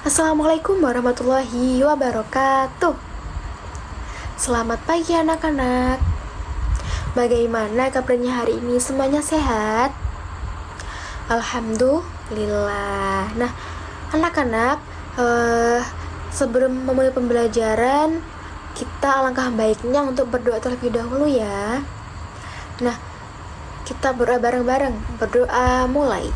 Assalamualaikum warahmatullahi wabarakatuh. Selamat pagi anak-anak. Bagaimana kabarnya hari ini? Semuanya sehat? Alhamdulillah. Nah, anak-anak, sebelum memulai pembelajaran, kita alangkah baiknya untuk berdoa terlebih dahulu ya. Nah, kita berdoa bareng-bareng. Berdoa mulai.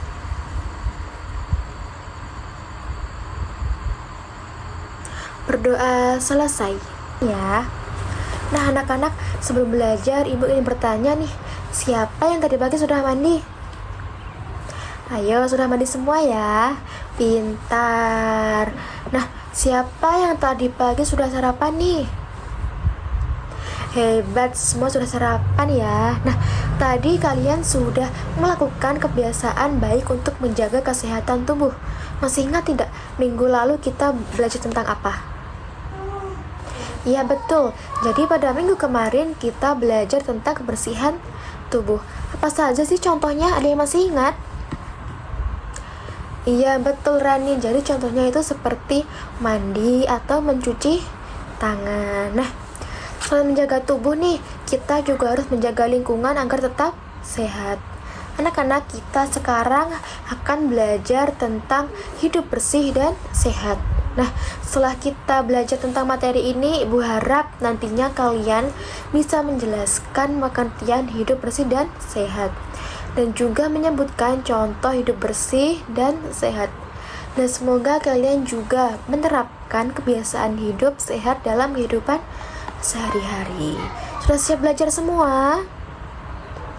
Berdoa selesai ya. Nah anak-anak, sebelum belajar ibu ingin bertanya nih, siapa yang tadi pagi sudah mandi? Ayo, sudah mandi semua ya. Pintar. Nah, siapa yang tadi pagi sudah sarapan nih? Hebat, semua sudah sarapan ya. Nah, tadi kalian sudah melakukan kebiasaan baik untuk menjaga kesehatan tubuh. Masih ingat tidak minggu lalu kita belajar tentang apa? Iya betul, jadi pada minggu kemarin kita belajar tentang kebersihan tubuh. Apa saja sih contohnya? Ada yang masih ingat? Iya betul Rani, jadi contohnya itu seperti mandi atau mencuci tangan. Nah, selain menjaga tubuh nih, kita juga harus menjaga lingkungan agar tetap sehat. Anak-anak, kita sekarang akan belajar tentang hidup bersih dan sehat. Nah, setelah kita belajar tentang materi ini, Ibu harap nantinya kalian bisa menjelaskan pengertian hidup bersih dan sehat, dan juga menyebutkan contoh hidup bersih dan sehat. Dan semoga kalian juga menerapkan kebiasaan hidup sehat dalam kehidupan sehari-hari. Sudah siap belajar semua?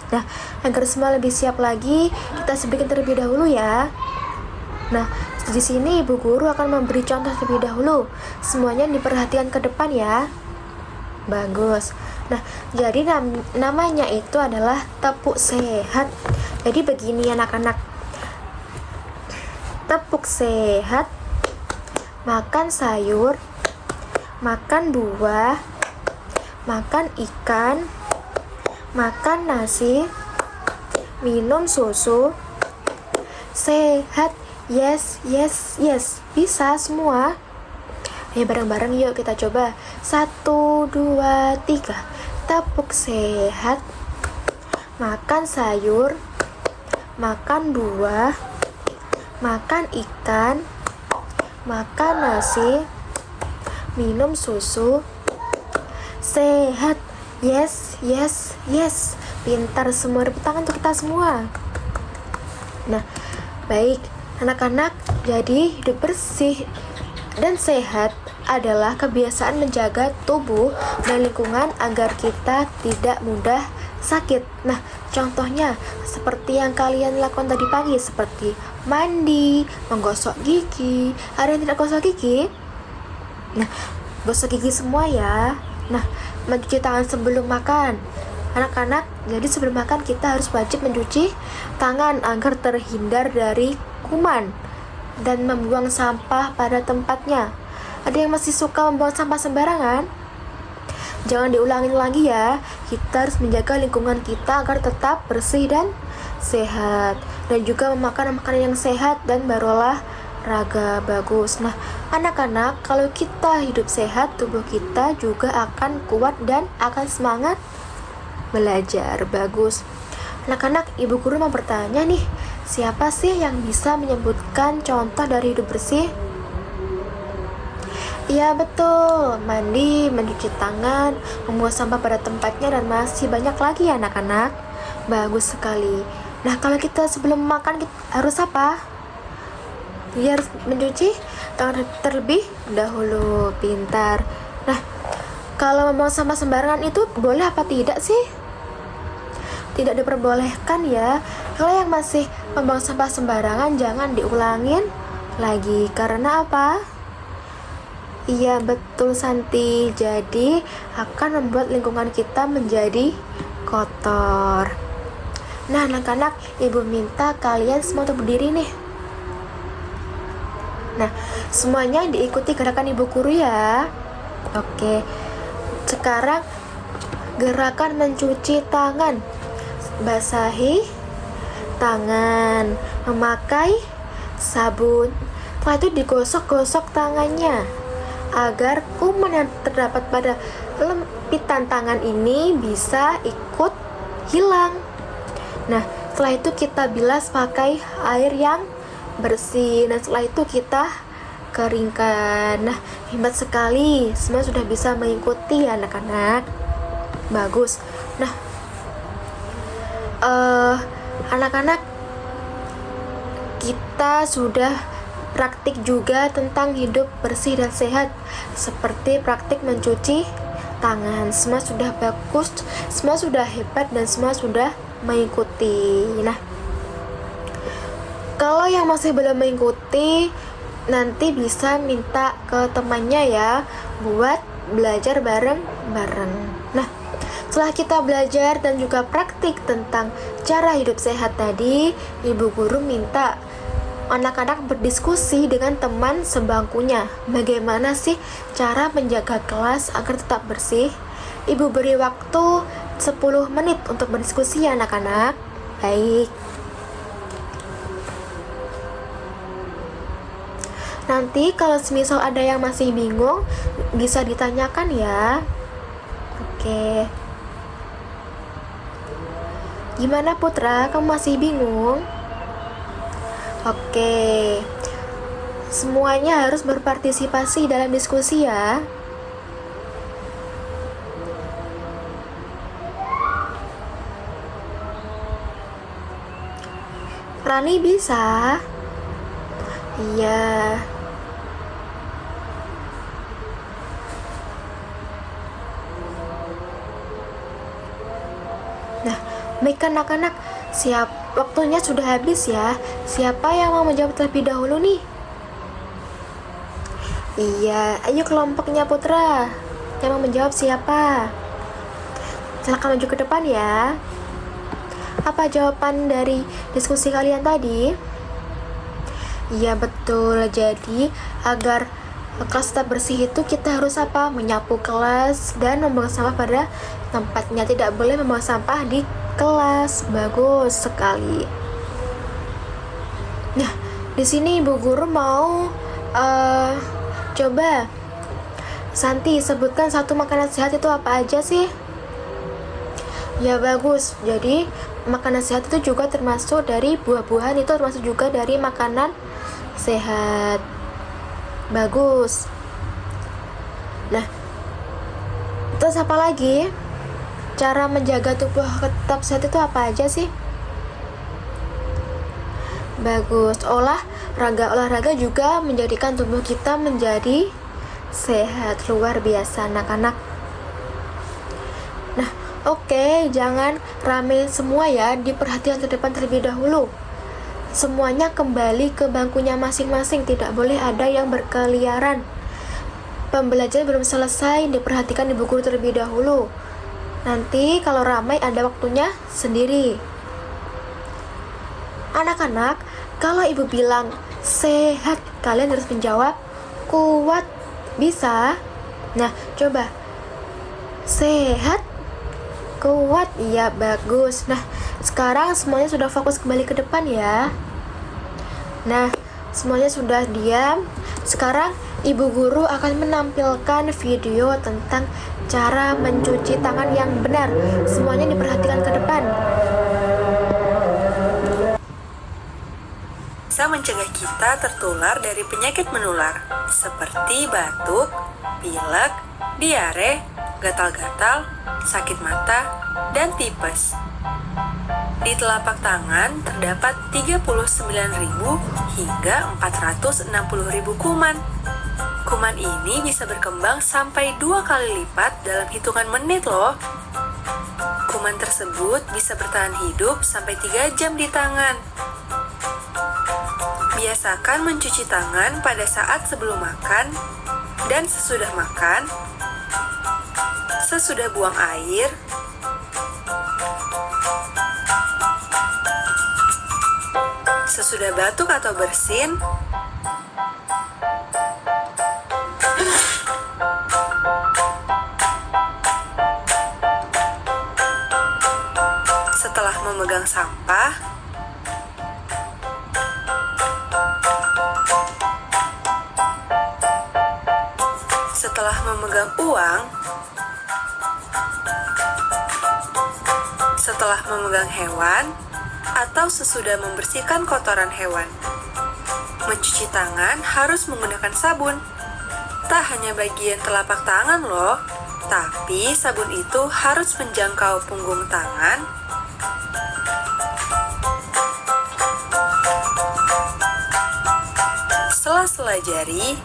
Nah, agar semua lebih siap lagi, kita sebutkan terlebih dahulu ya. Nah, di sini ibu guru akan memberi contoh terlebih dahulu. Semuanya diperhatikan ke depan ya. Bagus. Nah, jadi namanya itu adalah tepuk sehat. Jadi begini anak-anak. Tepuk sehat. Makan sayur, makan buah, makan ikan, makan nasi, minum susu. Sehat. Yes, yes, yes. Bisa semua. Ayo bareng-bareng yuk kita coba. 1, 2, 3. Tepuk sehat. Makan sayur, makan buah, makan ikan, makan nasi, minum susu. Sehat. Yes, yes, yes. Pintar semua. Tepuk tangan untuk kita semua. Nah, baik anak-anak, jadi hidup bersih dan sehat adalah kebiasaan menjaga tubuh dan lingkungan agar kita tidak mudah sakit. Nah, contohnya seperti yang kalian lakukan tadi pagi, seperti mandi, menggosok gigi. Ada yang tidak gosok gigi? Nah, gosok gigi semua ya. Nah, mencuci tangan sebelum makan. Anak-anak, jadi sebelum makan kita harus wajib mencuci tangan agar terhindar dari kuman dan membuang sampah pada tempatnya. Ada yang masih suka membuang sampah sembarangan? Jangan diulangi lagi ya. Kita harus menjaga lingkungan kita agar tetap bersih dan sehat, dan juga memakan makanan yang sehat dan berolahraga bagus. Nah, anak-anak, kalau kita hidup sehat, tubuh kita juga akan kuat dan akan semangat belajar. Bagus. Anak-anak, ibu guru mau bertanya nih, siapa sih yang bisa menyebutkan contoh dari hidup bersih? Iya betul, mandi, mencuci tangan, membuang sampah pada tempatnya, dan masih banyak lagi ya anak-anak. Bagus sekali. Nah, kalau kita sebelum makan kita harus apa? Dia harus mencuci tangan terlebih dahulu. Pintar. Nah, kalau membuang sampah sembarangan itu boleh apa tidak sih? Tidak diperbolehkan ya. Kalau yang masih membuang sampah sembarangan jangan diulangin lagi. Karena apa? Iya betul Santi. Jadi akan membuat lingkungan kita menjadi kotor. Nah anak-anak, ibu minta kalian semua untuk berdiri nih. Nah, semuanya diikuti gerakan ibu guru ya. Oke. Sekarang gerakan mencuci tangan. Basahi tangan, memakai sabun, Setelah itu digosok-gosok tangannya agar kuman yang terdapat pada lempitan tangan ini bisa ikut hilang. Nah, setelah itu kita bilas pakai air yang bersih. Dan setelah itu kita keringkan. Nah, hebat sekali. Semua sudah bisa mengikuti anak-anak. Bagus. Nah, anak-anak, kita sudah praktik juga tentang hidup bersih dan sehat, seperti praktik mencuci tangan. Semua sudah bagus, semua sudah hebat, dan semua sudah mengikuti. Nah, kalau yang masih belum mengikuti, nanti bisa minta ke temannya ya buat belajar bareng-bareng. Nah, setelah kita belajar dan juga praktik tentang cara hidup sehat tadi, ibu guru minta anak-anak berdiskusi dengan teman sebangkunya. Bagaimana sih cara menjaga kelas agar tetap bersih? Ibu beri waktu 10 menit untuk berdiskusi ya anak-anak. Baik. Nanti kalau semisal ada yang masih bingung, bisa ditanyakan ya. Oke. Gimana Putra, kamu masih bingung? Oke. Semuanya harus berpartisipasi dalam diskusi ya. Rani bisa? Iya. Nah, baik anak-anak, waktunya sudah habis ya. Siapa yang mau menjawab terlebih dahulu nih? Iya, ayo kelompoknya Putra. Yang mau menjawab siapa? Silakan maju ke depan ya. Apa jawaban dari diskusi kalian tadi? Iya betul. Jadi agar kelas tetap bersih itu kita harus apa? Menyapu kelas dan membuang sampah pada tempatnya. Tidak boleh membuang sampah di kelas. Bagus sekali. Nah, di sini ibu guru mau coba Santi sebutkan satu makanan sehat itu apa aja sih? Ya bagus. Jadi makanan sehat itu juga termasuk dari buah-buahan, itu termasuk juga dari makanan sehat. Bagus. Nah, terus apa lagi? Cara menjaga tubuh tetap sehat itu apa aja sih? Bagus. Olahraga juga menjadikan tubuh kita menjadi sehat. Luar biasa anak-anak. Nah, oke, jangan rame semua ya, diperhatikan ke depan terlebih dahulu. Semuanya kembali ke bangkunya masing-masing, tidak boleh ada yang berkeliaran. Pembelajaran belum selesai, diperhatikan ibu guru terlebih dahulu. Nanti kalau ramai ada waktunya sendiri. Anak-anak, kalau ibu bilang sehat, kalian harus menjawab kuat. Bisa? Nah, coba. Sehat, kuat, iya bagus. Nah, sekarang semuanya sudah fokus kembali ke depan ya. Nah, semuanya sudah diam. Sekarang ibu guru akan menampilkan video tentang cara mencuci tangan yang benar. Semuanya diperhatikan ke depan. Bisa mencegah kita tertular dari penyakit menular seperti batuk, pilek, diare, gatal-gatal, sakit mata, dan tipes. Di telapak tangan terdapat 39.000 hingga 460.000 kuman. Kuman ini bisa berkembang sampai 2 kali lipat dalam hitungan menit loh. Kuman tersebut bisa bertahan hidup sampai 3 jam di tangan. Biasakan mencuci tangan pada saat sebelum makan dan sesudah makan, sesudah buang air, sesudah batuk atau bersin, setelah memegang sampah, memegang uang, setelah memegang hewan, atau sesudah membersihkan kotoran hewan. Mencuci tangan harus menggunakan sabun. Tak hanya bagian telapak tangan loh, tapi sabun itu harus menjangkau punggung tangan, sela-sela jari,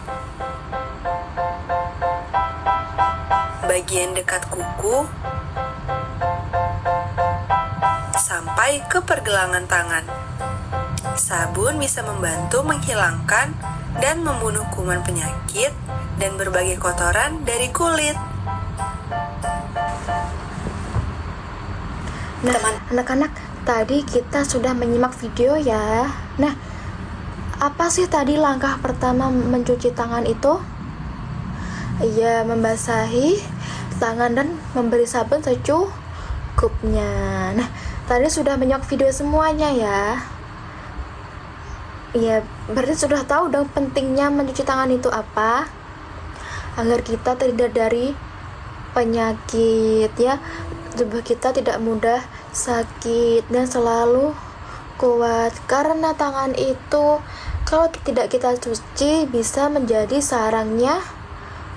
bagian dekat kuku, sampai ke pergelangan tangan. Sabun bisa membantu menghilangkan dan membunuh kuman penyakit dan berbagai kotoran dari kulit. Nah, anak-anak, tadi kita sudah menyimak video ya. Nah, apa sih tadi langkah pertama mencuci tangan itu? Iya, membasahi tangan dan memberi sabun secukupnya. Nah, tadi sudah menyimak video semuanya ya. Iya, berarti sudah tahu dong pentingnya mencuci tangan itu apa? Agar kita terhindar dari penyakit ya, tubuh kita tidak mudah sakit dan selalu kuat, karena tangan itu kalau tidak kita cuci bisa menjadi sarangnya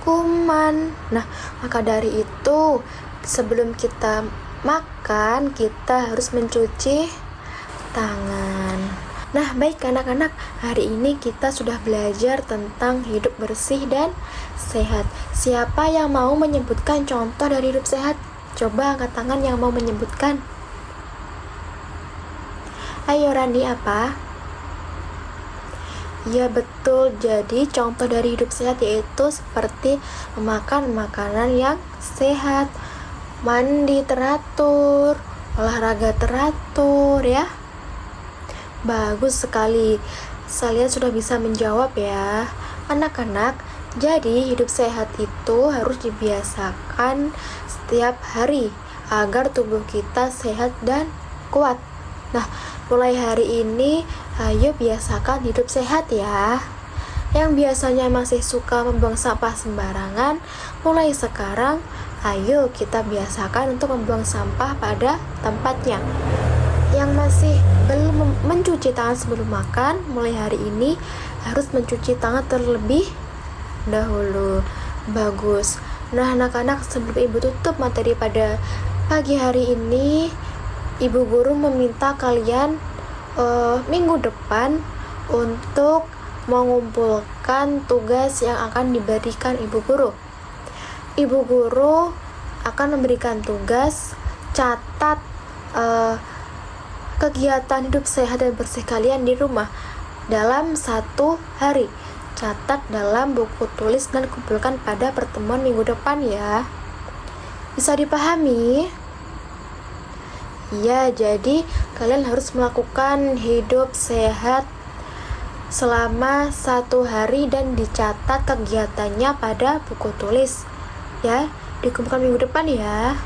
kuman. Nah, maka dari itu sebelum kita makan kita harus mencuci tangan. Nah, baik anak-anak, hari ini kita sudah belajar tentang hidup bersih dan sehat. Siapa yang mau menyebutkan contoh dari hidup sehat? Coba angkat tangan yang mau menyebutkan. Ayo Randi, apa? Ya betul, jadi contoh dari hidup sehat yaitu seperti memakan makanan yang sehat, mandi teratur, olahraga teratur ya. Bagus sekali, kalian sudah bisa menjawab ya anak-anak. Jadi hidup sehat itu harus dibiasakan setiap hari agar tubuh kita sehat dan kuat. Nah, mulai hari ini ayo biasakan hidup sehat ya. Yang biasanya masih suka membuang sampah sembarangan, mulai sekarang ayo kita biasakan untuk membuang sampah pada tempatnya. Yang masih belum mencuci tangan sebelum makan, mulai hari ini harus mencuci tangan terlebih dahulu. Bagus. Nah anak-anak, sebelum ibu tutup materi pada pagi hari ini, ibu guru meminta kalian minggu depan untuk mengumpulkan tugas yang akan diberikan ibu guru. Ibu guru akan memberikan tugas catat kegiatan hidup sehat dan bersih kalian di rumah dalam 1 hari. Catat dalam buku tulis dan kumpulkan pada pertemuan minggu depan ya. Bisa dipahami? Ya, jadi kalian harus melakukan hidup sehat selama 1 hari dan dicatat kegiatannya pada buku tulis ya. Dikumpulkan minggu depan ya.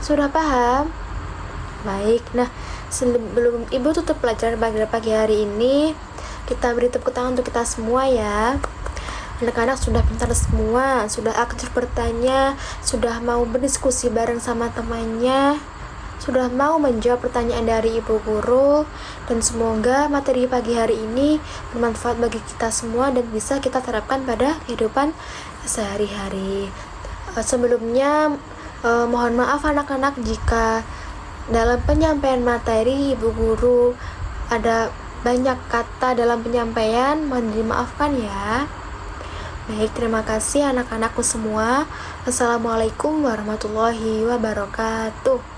Sudah paham? Baik, nah sebelum ibu tutup pelajaran pagi hari ini, kita beri tepuk tangan untuk kita semua ya. Anak-anak sudah pintar semua, sudah aktif bertanya, sudah mau berdiskusi bareng sama temannya, sudah mau menjawab pertanyaan dari ibu guru. Dan semoga materi pagi hari ini bermanfaat bagi kita semua dan bisa kita terapkan pada kehidupan sehari-hari. Sebelumnya mohon maaf anak-anak jika dalam penyampaian materi ibu guru ada banyak kata dalam penyampaian, mohon dimaafkan ya. Baik, terima kasih anak-anakku semua. Wassalamualaikum warahmatullahi wabarakatuh.